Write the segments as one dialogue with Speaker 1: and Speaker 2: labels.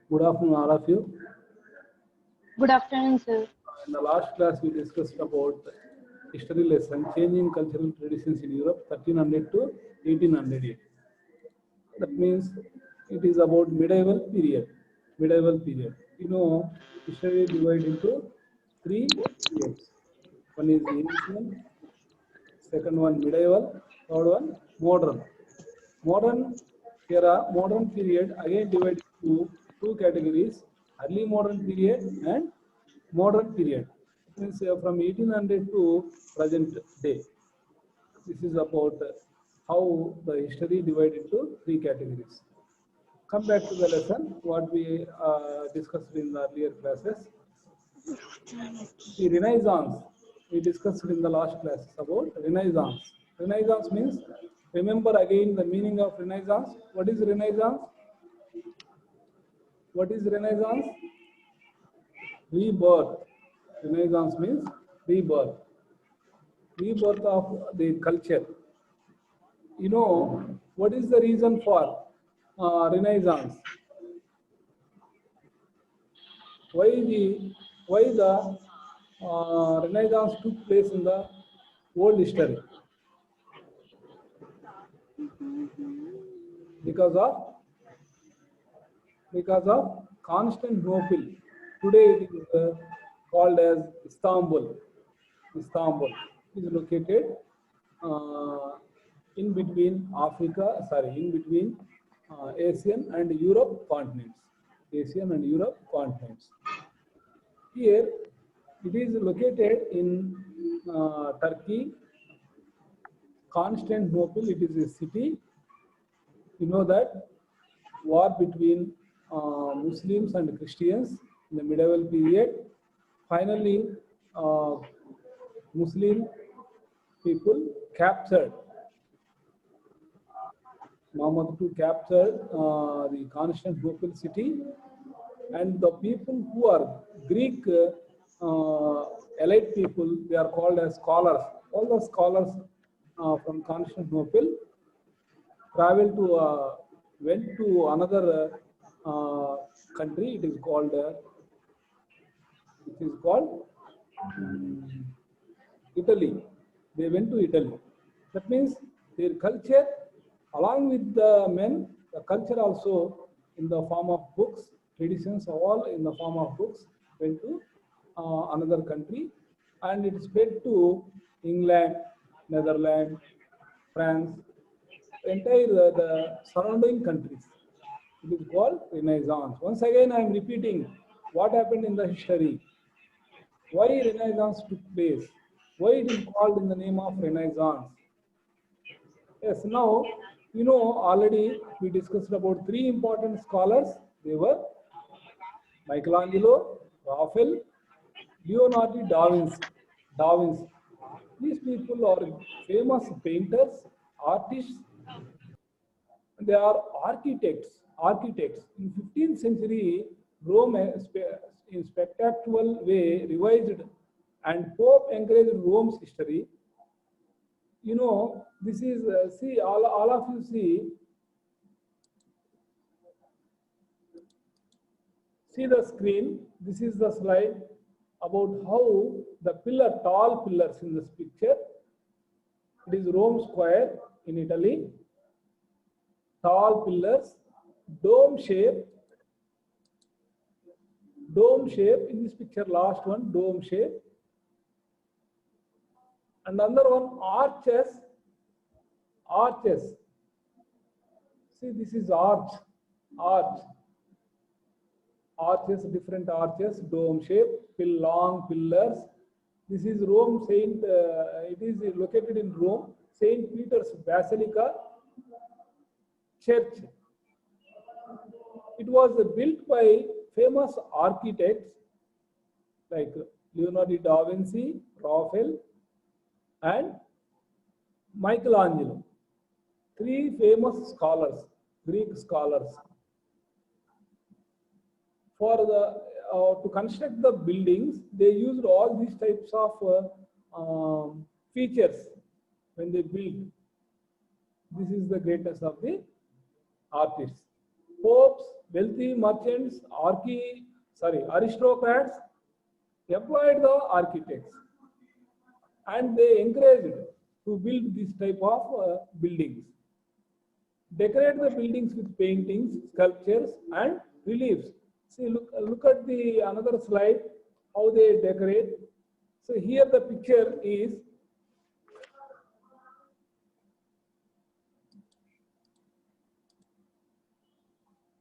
Speaker 1: Good afternoon, all of you.
Speaker 2: Good afternoon, sir.
Speaker 1: In the last class, we discussed about history lesson, changing cultural traditions in Europe, 1300 to 1808. That means it is about medieval period. Medieval period. You know, history divided into three periods. One is ancient, second one medieval, third one modern. Modern era, modern period again divided into two categories: early modern period and modern period. It means from 1800 to present day. This is about how the history divided into three categories. Come back to the lesson what we discussed in the earlier classes. The Renaissance, we discussed in the last class about Renaissance. Renaissance means, remember again the meaning of Renaissance. What is Renaissance? What is Renaissance? Rebirth. Renaissance means rebirth. Rebirth of the culture. You know, what is the reason for Renaissance? Why the Renaissance took place in the world history? Because of Constantinople. Today it is called as Istanbul. Istanbul is located in between Asian and Europe continents. Asian and Europe continents. Here it is located in Turkey. Constantinople, it is a city. You know that war between Muslims and Christians in the medieval period. Finally, Muslim people captured. Muhammad II captured the Constantinople city, and the people who are Greek elite people, they are called as scholars. All the scholars from Constantinople traveled to went to another country. It is called Italy. They went to Italy. That means their culture, along with the men, the culture also in the form of books, traditions, all in the form of books, went to another country, and it spread to England, Netherlands, France, entire the surrounding countries. It is called Renaissance. Once again, I am repeating what happened in the history. Why Renaissance took place? Why it is called in the name of Renaissance? Yes, now, you know, already we discussed about three important scholars. They were Michelangelo, Raphael, Leonardo da Vinci. These people are famous painters, artists. They are architects. In 15th century, Rome in spectacular way revised, and Pope encouraged Rome's history. You know, this is see all of you see the screen. This is the slide about how the tall pillars in this picture. It is Rome Square in Italy. Tall pillars, dome shape in this picture, last one, dome shape. And another one, arches. See, this is arches, different arches, dome shape, long pillars. This is Rome Saint, it is located in Rome, Saint Peter's Basilica Church. It was built by famous architects like Leonardo da Vinci, Raphael, and Michelangelo. Three famous scholars, Greek scholars. For the to construct the buildings, they used all these types of features when they built. This is the greatness of the artists. Popes wealthy merchants, aristocrats employed the architects, and they encouraged to build this type of buildings. Decorate the buildings with paintings, sculptures, and reliefs. See, look at the another slide, how they decorate. So here the picture is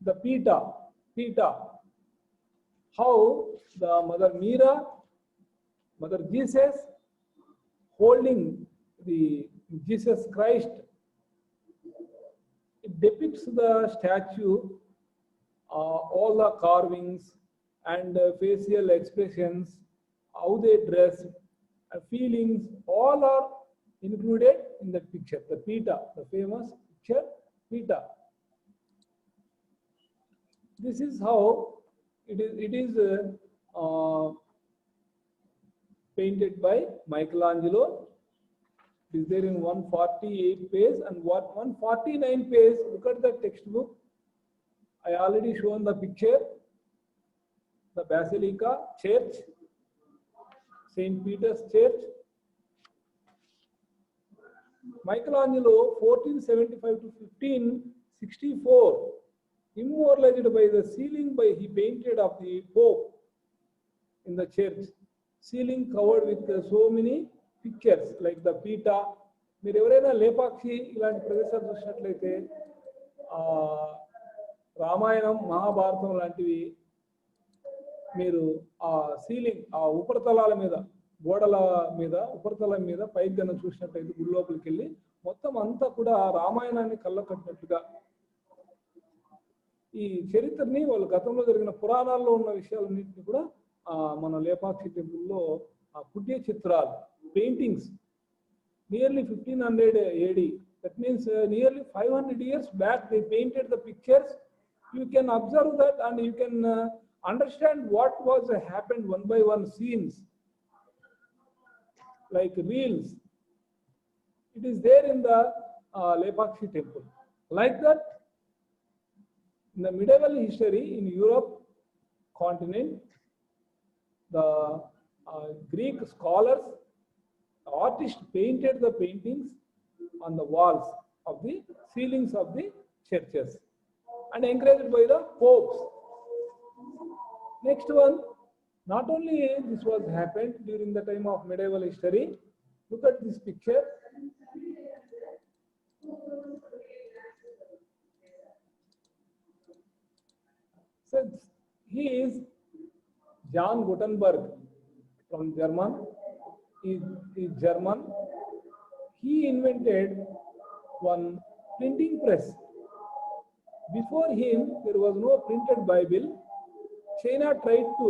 Speaker 1: the Pita, how the Mother Meera, Mother Jesus, holding the Jesus Christ. It depicts the statue, all the carvings and facial expressions, how they dress, feelings, all are included in that picture. The Pita, the famous picture, Pita. This is how it is painted by Michelangelo. It is there in 148 page and 149 page. Look at the textbook. I already shown the picture. The Basilica Church, Saint Peter's Church. Michelangelo, 1475 to 1564, immortalized by the ceiling he painted of the Pope in the church. Ceiling covered with so many pictures like the Pita. మీరు ఎవరైనా లేపాక్షి ఇలాంటి ప్రదేశాలు చూసినట్లయితే రామాయణం మహాభారతం లాంటివి మీరు ఆ ceiling ఆ ఉపరితలాల మీద గోడల మీద ఉపరితలం మీద పైకి గన చూసినట్లయితే గుడి లోపలికి వెళ్ళి మొత్తం అంతా కూడా రామాయణాన్ని కళ్ళకట్టినట్టుగా ఈ చరిత్రని వాళ్ళు గతంలో జరిగిన పురాణాల్లో ఉన్న విషయాలన్నింటినీ కూడా మన లేపాక్షి టెంపుల్లో పుట్టే చిత్రాలు paintings nearly 1500 AD. That means nearly 500 years back they painted the pictures. You can observe that and you can understand what was happened one by one scenes like reels. It is there in the Lepakshi temple. Like that, in the medieval history in Europe continent, the Greek scholars, artists painted the paintings on the walls of the ceilings of the churches and encouraged by the popes. Next one, not only this was happened during the time of medieval history. Look at this picture. So he is John Gutenberg from German. Is German. He invented one printing press. Before him, there was no printed Bible. China tried to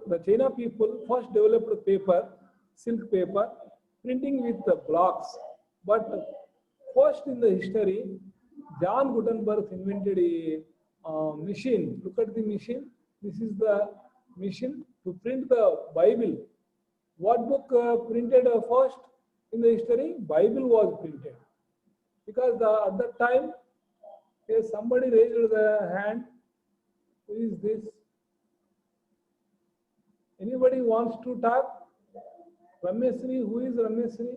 Speaker 1: the China people first developed paper, silk paper, printing with the blocks. But first in the history, John Gutenberg invented a machine. Look at the machine. This is the machine to print the Bible. What book printed first in the history? Bible was printed. Because at that time, somebody raised the hand. Who is this? Anybody wants to talk? Rameshri, who is Rameshri?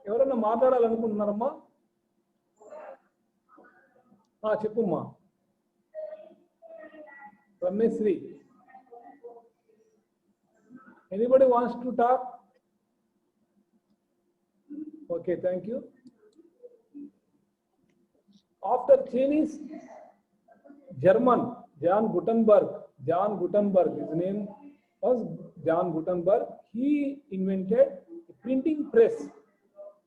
Speaker 1: ఎవరన్నా మాట్లాడాలనుకుంటున్నారమ్మా? చెప్పుమ్మా. Rameshri. Anybody wants to talk? Okay, thank you. After Chinese, German, John Gutenberg, his name was John Gutenberg. He invented a printing press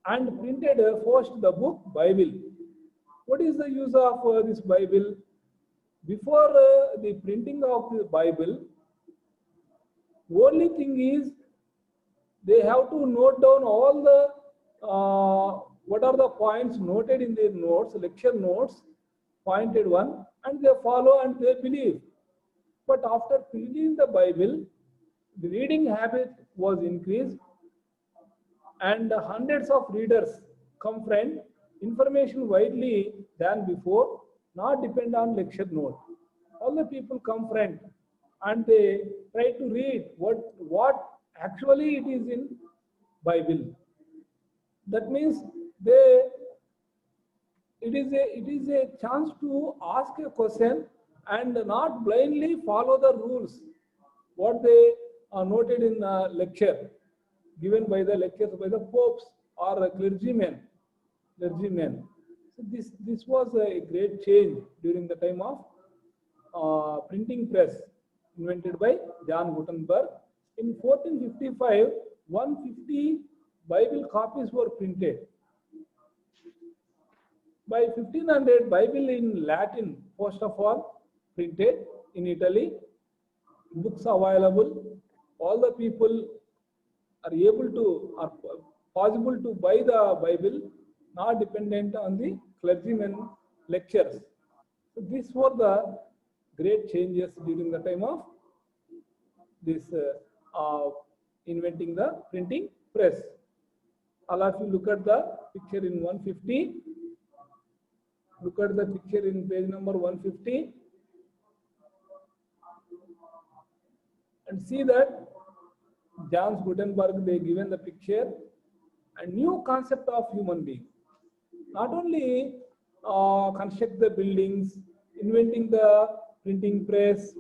Speaker 1: and printed first the book Bible. What is the use of this Bible? Before the printing of the Bible, only thing is they have to note down all the what are the points noted in their notes, lecture notes, pointed one, and they follow and they believe. But after printing the Bible, the reading habit was increased and hundreds of readers come from information widely than before, not depend on lecture note. All the people come front and they try to read what actually it is in Bible. That means it is a chance to ask a question and not blindly follow the rules what they are noted in lecture given by the lectures by the popes or clergymen. So this was a great change during the time of printing press invented by John Gutenberg. In 1455, 150 Bible copies were printed. By 1500, Bible in Latin, first of all, printed in Italy. Books available. All the people are possible to buy the Bible, not dependent on the clergyman lectures. So these were the great changes during the time of this inventing the printing press. All of you look at the picture in 150. Look at the picture in page number 150 and see that John Gutenberg, they given the picture, a new concept of human being. Not only construct the buildings, inventing the printing press,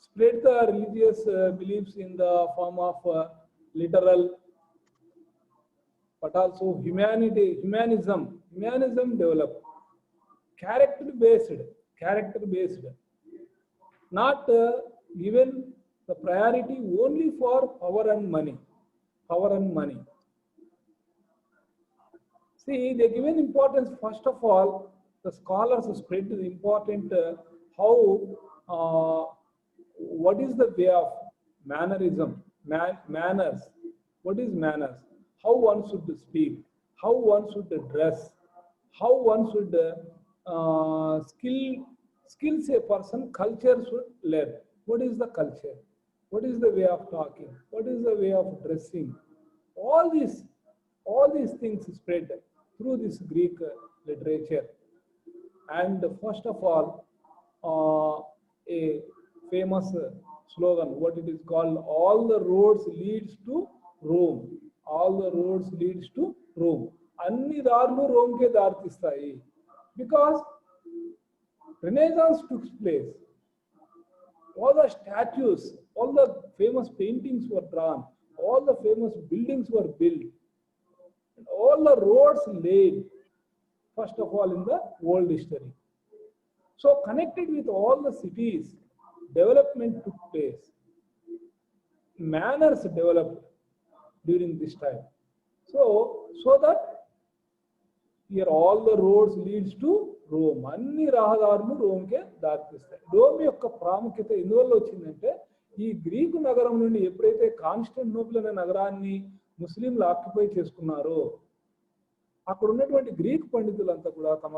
Speaker 1: spread the religious beliefs in the form of literal, but also humanism developed. Character based, not given the priority only for power and money. See, they given importance, first of all, the scholars spread the important what is the way of mannerism, manners, what is manners, how one should speak, how one should dress, how one should skills a person, culture should learn. What is the culture? What is the way of talking? What is the way of dressing? All these things spread through this Greek literature. And first of all, a famous slogan, what it is called, all the roads leads to Rome. All the roads leads to Rome. Anni darlu Rome ke dar tistayi. Because Renaissance took place. All the statues, all the famous paintings were drawn, all the famous buildings were built, and all the roads laid, first of all, in the world history. So connected with all the cities, development took place. Manners developed during this time. So that here all the roads leads to Rome. అన్ని రహదారులు రోమ్కే దారితీస్తాయి. Rome యొక్క ప్రాముఖ్యత ఎందువల్ల వచ్చిందంటే, ఈ Greek నగరం నుండి ఎప్పుడైతే కాన్స్టాంటినోపుల్ అనే నగరాన్ని ముస్లింలు ఆక్యుపై చేసుకున్నారో, అక్కడ ఉన్నటువంటి గ్రీకు పండితులంతా కూడా తమ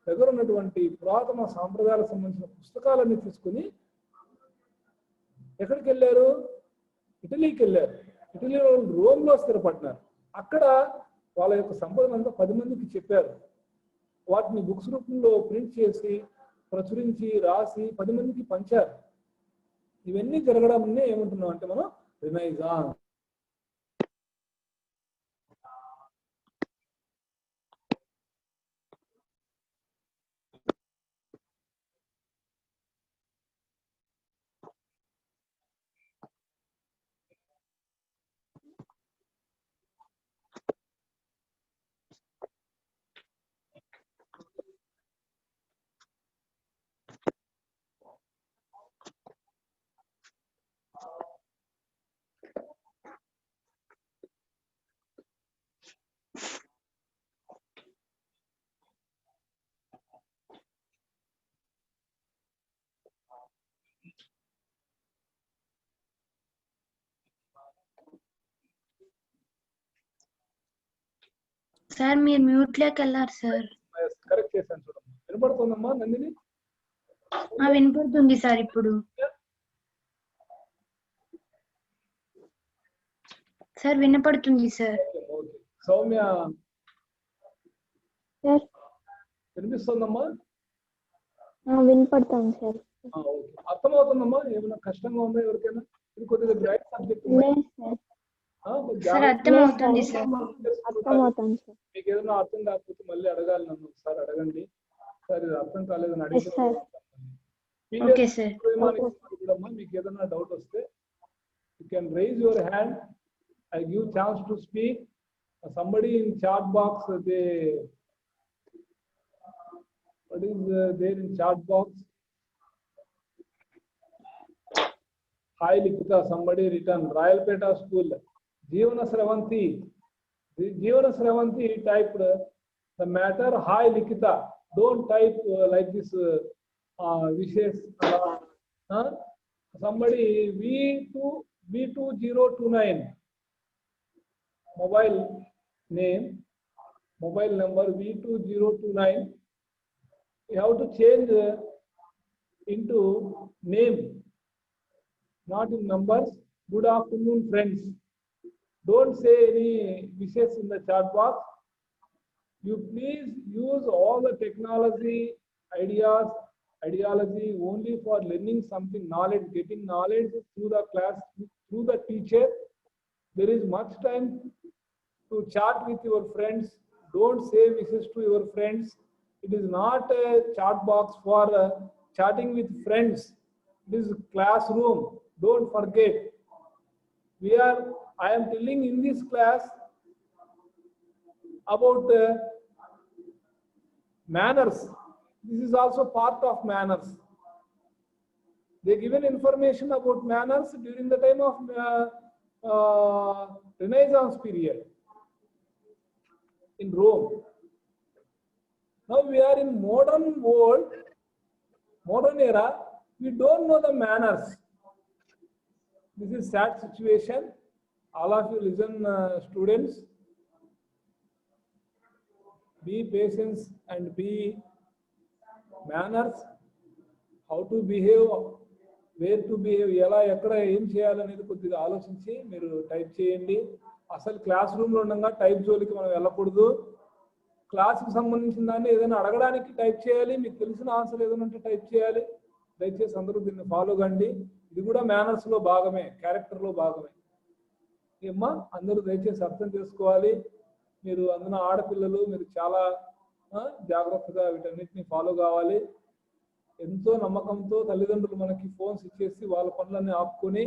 Speaker 1: దగ్గర ఉన్నటువంటి పురాతన సాంప్రదాయాలకు సంబంధించిన పుస్తకాలన్నీ తీసుకుని ఎక్కడికి వెళ్ళారు? ఇటలీకి వెళ్ళారు. ఇటలీలో రోమ్లో స్థిరపడినారు. అక్కడ వాళ్ళ యొక్క సంపదనంతా 10 మందికి చెప్పారు. వాటిని బుక్స్ రూపంలో ప్రింట్ చేసి ప్రచురించి రాసి 10 మందికి పంచారు. ఇవన్నీ జరగడాన్ని ఏమంటున్నాం అంటే మనం రినైజాన్స్.
Speaker 3: సార్ మీరు మ్యూట్ లోకి వెళ్ళారు సార్.
Speaker 1: కరెక్ట్ చేశాను చూడమ్మా. వినపడుతుందమ్మా నందిని?
Speaker 3: వినపడుతుంది సార్. ఇప్పుడు సార్ వినపడుతుంది సార్.
Speaker 1: సౌమ్య వినిపిస్తుందమ్మా?
Speaker 3: వినపడతాను సార్.
Speaker 1: ఓకే, అర్థమవుతుందమ్మా? ఏమైనా కష్టంగా ఉందా ఎవరికైనా? ఇది కొద్దిగా బ్రైట్ సబ్జెక్ట్.
Speaker 3: లేదు సార్. సార్ అర్థమవుతుంది సార్. అర్థమవుతుంది సార్.
Speaker 1: మీకు ఏదైనా అర్థం కాకపోతే మళ్ళీ అడగాలి, నన్ను ఒకసారి అడగండి. సరే, అర్థం కాలేదని అడిగితే
Speaker 3: ఓకే సార్.
Speaker 1: మీకు ఏదైనా డౌట్ వస్తే you can raise your hand. I give chance to speak. Somebody in chat box, they what is there in chat box? Hi Likita, somebody written Rayalpeta School. Jeevana Sravanti typed the matter. Hi Likita, don't type like this wishes. Somebody V2029 mobile number V2029. You have to change into name, not in numbers. Good afternoon, friends. Don't say any wishes in the chat box. You please use all the technology ideology only for learning something, knowledge, getting knowledge through the class, through the teacher. There is much time to chat with your friends. Don't say wishes to your friends. It is not a chat box for chatting with friends. It is classroom. Don't forget. I am telling in this class about manners. This is also part of manners. They given information about manners during the time of Renaissance period in Rome. Now we are in modern world, modern era. We don't know the manners. This is sad situation. All of you listen, students. Be patient and be manners. How to behave, where to behave, ఎలా ఎక్కడ ఏం చేయాలనేది కొద్దిగా ఆలోచించి మీరు type చేయండి. అసలు class room లో ఉండగా టైప్ జోలికి మనం వెళ్ళకూడదు. క్లాస్కి సంబంధించిన దాన్ని ఏదైనా అడగడానికి టైప్ చేయాలి. మీకు తెలిసిన ఆన్సర్ ఏదైనా ఉంటే టైప్ చేయాలి. దయచేసి అందరూ దీన్ని ఫాలో కండి. ఇది కూడా మేనర్స్ లో భాగమే, క్యారెక్టర్ లో భాగమే. ఏమ్మా, అందరూ దయచేసి అర్థం చేసుకోవాలి. మీరు అందున ఆడపిల్లలు, మీరు చాలా జాగ్రత్తగా వీటన్నిటిని ఫాలో కావాలి. ఎంతో నమ్మకంతో తల్లిదండ్రులు మనకి ఫోన్స్ ఇచ్చేసి వాళ్ళ పనులన్నీ ఆపుకొని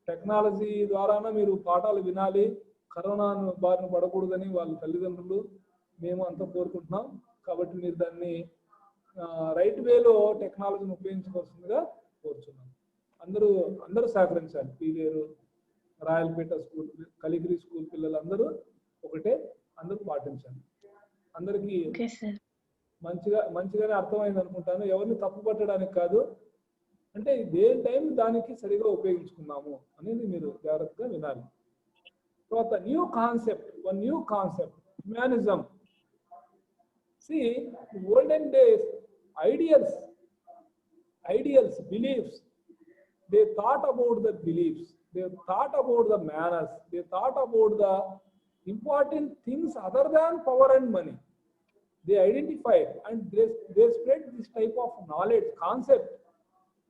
Speaker 1: టెక్నాలజీ ద్వారానే మీరు పాఠాలు వినాలి. కరోనా బారిన పడకూడదని వాళ్ళ తల్లిదండ్రులు, మేము అంతా కోరుకుంటున్నాం. కాబట్టి మీరు దాన్ని రైట్ వేలో టెక్నాలజీని ఉపయోగించుకోవాల్సిందిగా కోరుచున్నాం. అందరూ సహకరించాలి. పీలేరు, రాయలపేట స్కూల్, కలిగిరి స్కూల్ పిల్లలందరూ ఒకటే, అందరూ పాటించండి. అందరికీ మంచిగానే అర్థమైంది అనుకుంటాను. ఎవరిని తప్పు పట్టడానికి కాదు, అంటే దేని టైం దానికి సరిగా ఉపయోగించుకున్నాము అనేది మీరు జాగ్రత్తగా వినాలి. తర్వాత new concept, humanism. See, in olden days, ideals, beliefs, they thought about the beliefs, they thought about the manners, they thought about the important things other than power and money. They identified and they spread this type of knowledge, concept.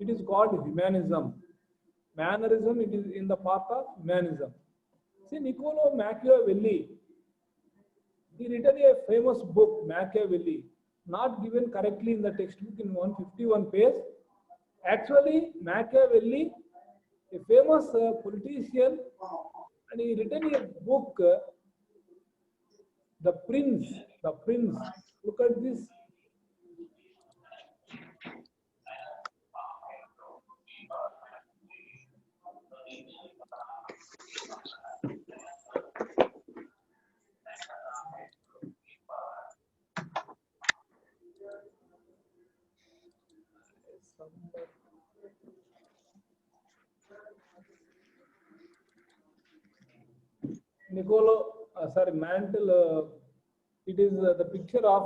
Speaker 1: It is called humanism. Mannerism, it is in the part of humanism. See, Niccolo Machiavelli, he written a famous book, Machiavelli, not given correctly in the textbook in 151 page. Actually, Machiavelli, a famous politician, and he written a book, The Prince. Look at this. Mantle. It is the picture of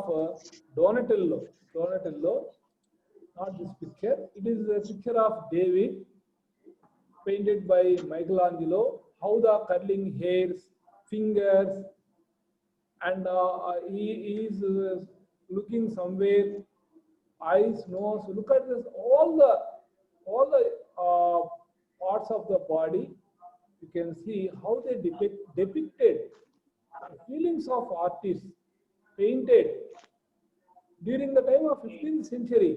Speaker 1: Donatello. Not this picture. It is a picture of David, painted by Michelangelo. How the curling hairs, fingers, and he is looking somewhere, eyes, nose. Look at this, all the parts of the body. You can see how they depicted the feelings of artists, painted during the time of 15th century.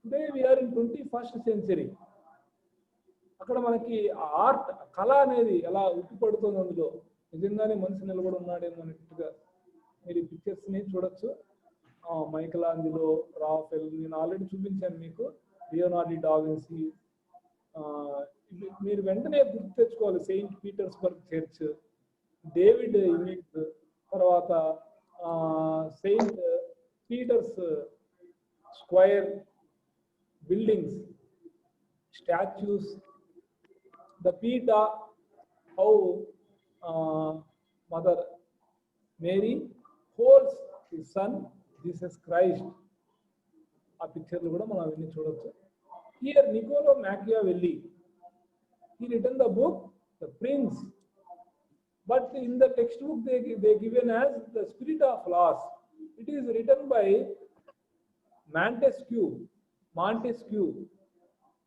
Speaker 1: Today we are in 21st century. అక్కడ మనకి art, కళ అనేది ఎలా ఉట్టిపడుతుంది, అందులో నిజంగానే మనిషి నిలబడి ఉన్నాడేమో అన్నట్టుగా మీరు ఈ పిక్చర్స్ని చూడొచ్చు. మైకలాంజిలో, రాఫెల్, నేను ఆల్రెడీ చూపించాను మీకు, లియోనార్డో డావిన్సీ. మీరు వెంటనే గుర్తు తెచ్చుకోవాలి Saint Petersburg church, David image, తర్వాత Saint Peter's square buildings, statues, the Peter, how Mother Mary holds his son Jesus Christ. ఆ పిక్చర్లు కూడా మనం అవన్నీ చూడొచ్చు. Here Niccolo Machiavelli, he written the book The Prince, but in the textbook they given as The Spirit of Laws. It is written by Montesquieu.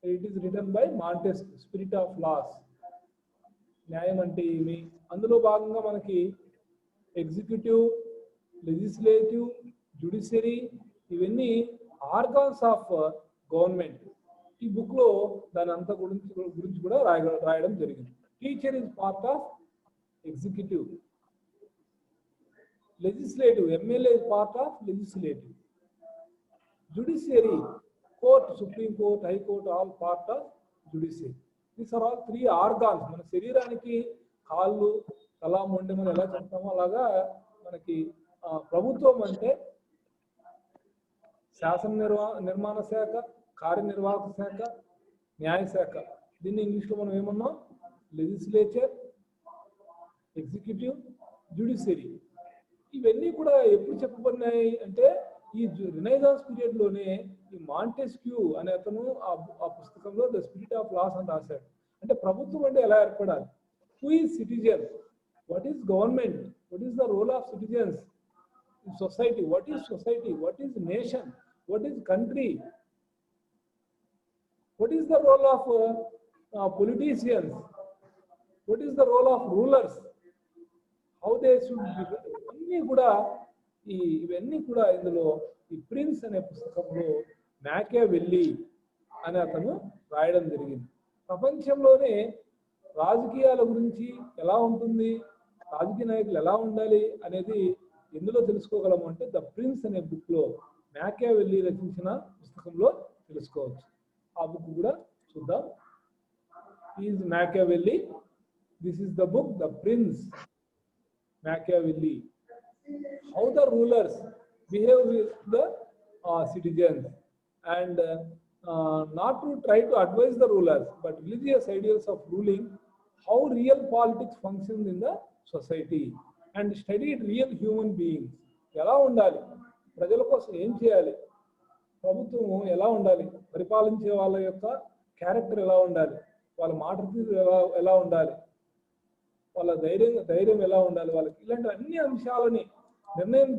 Speaker 1: It is written by Montesquieu, Spirit of Laws. న్యాయం అంటే ఏమి, అందులో భాగంగా మనకి executive, legislative, judiciary, ఇవన్నీ organs of government. ఈ book లో దాని అంతా గురించి కూడా రాయడం జరిగింది. Teacher is part of executive, legislative, MLA is part of legislative, judiciary, court, supreme court, high court, all part of judiciary. These are all 3 organs. మన శరీరానికి కాళ్ళు, తల, మొండె మనం ఎలా చెప్తామో అలాగా మనకి ప్రభుత్వం అంటే శాసన నిర్మాణ శాఖ, కార్యనిర్వాహక శాఖ, న్యాయశాఖ. దీన్ని ఇంగ్లీష్లో మనం ఏమన్నాం, లెజిస్లేచర్, ఎగ్జిక్యూటివ్, జ్యుడిషియరీ. ఇవన్నీ కూడా ఎప్పుడు చెప్పబడినాయి అంటే ఈ రినైజాన్స్ పీరియడ్ లోనే ఈ మాంటెస్క్యూ అనే అతను ఆ పుస్తకంలో ద స్పిరిట్ ఆఫ్ లాస్ అని రాశాడు. అంటే ప్రభుత్వం అంటే ఎలా ఏర్పడాలి, who is citizen, what is government, what is the role of citizens in society, what is nation, what is country, what is the role of politicians, what is the role of rulers, how they should be. ఇవన్నీ కూడా ఇందులో ఈ prince అనే పుస్తకంలో మ్యాకియావెల్లీ అనే అతను రాయడం జరిగింది. ప్రపంచంలోనే రాజకీయాల గురించి ఎలా ఉంటుంది, రాజకీయ నాయకులు ఎలా ఉండాలి అనేది ఎందులో తెలుసుకోగలము అంటే ద ప్రిన్స్ అనే బుక్ లో, మ్యాకియావెల్లీ రచించిన పుస్తకంలో తెలుసుకోవచ్చు. ఆ బుక్ కూడా చూద్దాం. Is Machiavelli, this is the book the prince Machiavelli. How the rulers behave with the citizens, and not to try to advise the rulers, but religious ideals of ruling, how real politics functions in the society, and studied real human beings. ఎలా ఉండాలి, ప్రజల కోసం ఏం చేయాలి, ప్రభుత్వం ఎలా ఉండాలి, పరిపాలించే వాళ్ళ యొక్క క్యారెక్టర్ ఎలా ఉండాలి, వాళ్ళ మాట ఎలా ఉండాలి, వాళ్ళ ధైర్యం ఎలా ఉండాలి, వాళ్ళకి ఇలాంటి అన్ని అంశాలని,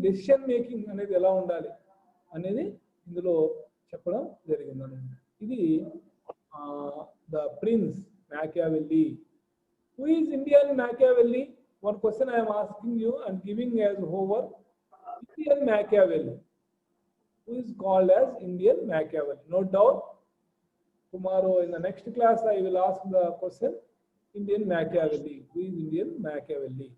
Speaker 1: డెసిషన్ మేకింగ్ అనేది ఎలా ఉండాలి అనేది ఇందులో చెప్పడం జరిగింది అన్నమాట. ఇది the prince Machiavelli. Who is Indian Machiavelli? One question I am asking you and giving as homework. Indian Machiavelli. Who is called as Indian Machiavelli? No doubt. Tomorrow in the next class I will ask the question. Indian Machiavelli. Who is Indian Machiavelli?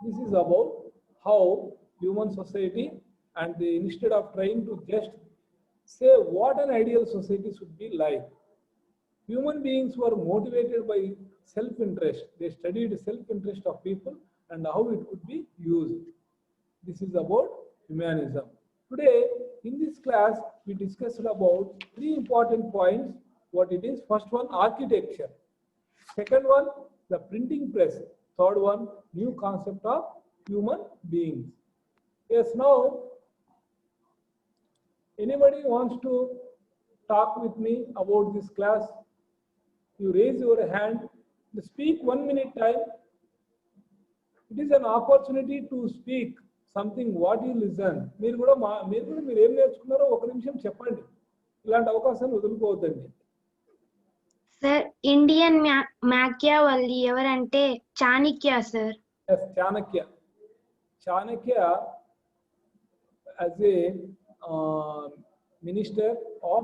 Speaker 1: This is about how human society, and instead of trying to just say what an ideal society should be like, human beings were motivated by self-interest. They studied self-interest of people and how it could be used. This is about humanism. Today in this class we discussed about 3 important points. What it is? First one, architecture. Second one, the printing press. Third one, new concept of human beings. Yes, now anybody wants to talk with me about this class? You raise your hand, speak 1 minute time, It is an opportunity to speak something what you listen. మీరు కూడా మీరు ఏం నేర్చుకున్నారో ఒక నిమిషం చెప్పండి. ఇలాంటి అవకాశాన్ని వదులుకోవద్దండి.
Speaker 3: Sir Indian మాకియావెల్లి ఎవరంటే Chanakya sir.
Speaker 1: Yes, Chanakya. Chanakya as a minister of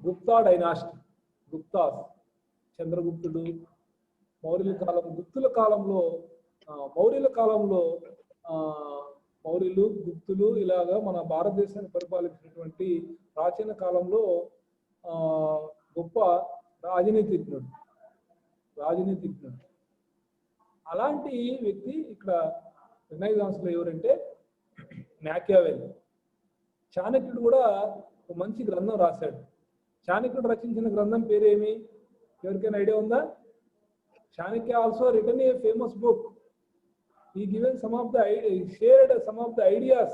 Speaker 1: Gupta dynasty. Guptas, చంద్రగుప్తుడు, మౌర్యుల కాలం, గుప్తుల కాలంలో మౌర్యుల కాలంలో మౌర్యులు, గుప్తులు ఇలాగా మన భారతదేశాన్ని పరిపాలించినటువంటి ప్రాచీన కాలంలో గొప్ప రాజనీతిజ్ఞుడు. అలాంటి వ్యక్తి ఇక్కడ రినైజాన్స్ లో ఎవరంటే మ్యాకియావెల్లీ. చాణక్యుడు కూడా ఒక మంచి గ్రంథం రాశాడు. చాణక్యుడు రచించిన గ్రంథం పేరేమి? ఎవరికైనా ఐడియా ఉందా? Chanakya also written a famous book. He given shared some of the ideas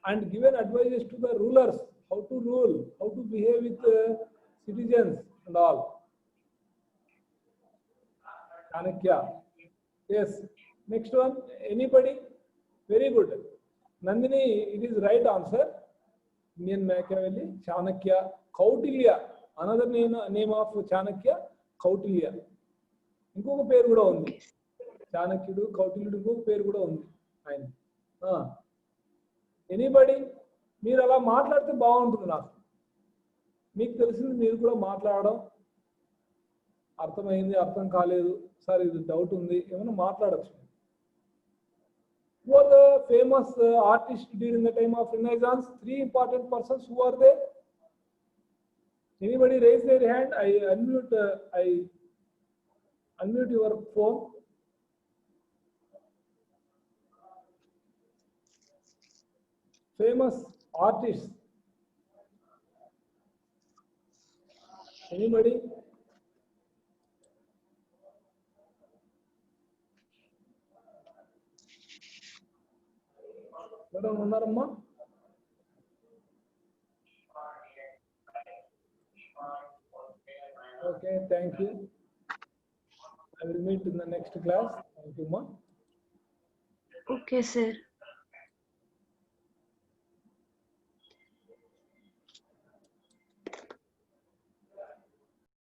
Speaker 1: and given advices to the rulers how to rule, how to behave with citizens and all. Chanakya. Yes. Next one. Anybody? Very good. Nandini, it is right answer. Indian Machiavelli, Chanakya, Kautilya. Another name of Chanakya, Kautilya. ఇంకొక పేరు కూడా ఉంది. చాణక్యుడు, కౌటిల్యుడు ఇంకొక పేరు కూడా ఉంది ఆయన. ఎనీబడి? మీరు అలా మాట్లాడితే బాగుంటుంది. నాకు మీకు తెలిసింది మీరు కూడా మాట్లాడడం. అర్థమైంది, అర్థం కాలేదు, సార్ ఇది డౌట్ ఉంది, ఏమైనా మాట్లాడచ్చు. Who are the famous artists during the time of Renaissance? 3 important persons. Who are they? Anybody raise their hand? I unmute your phone. Famous artists. Anybody? Madam Unnaramma? Okay, thank you. I will meet in the next class. Thank you, ma.
Speaker 3: Okay, sir.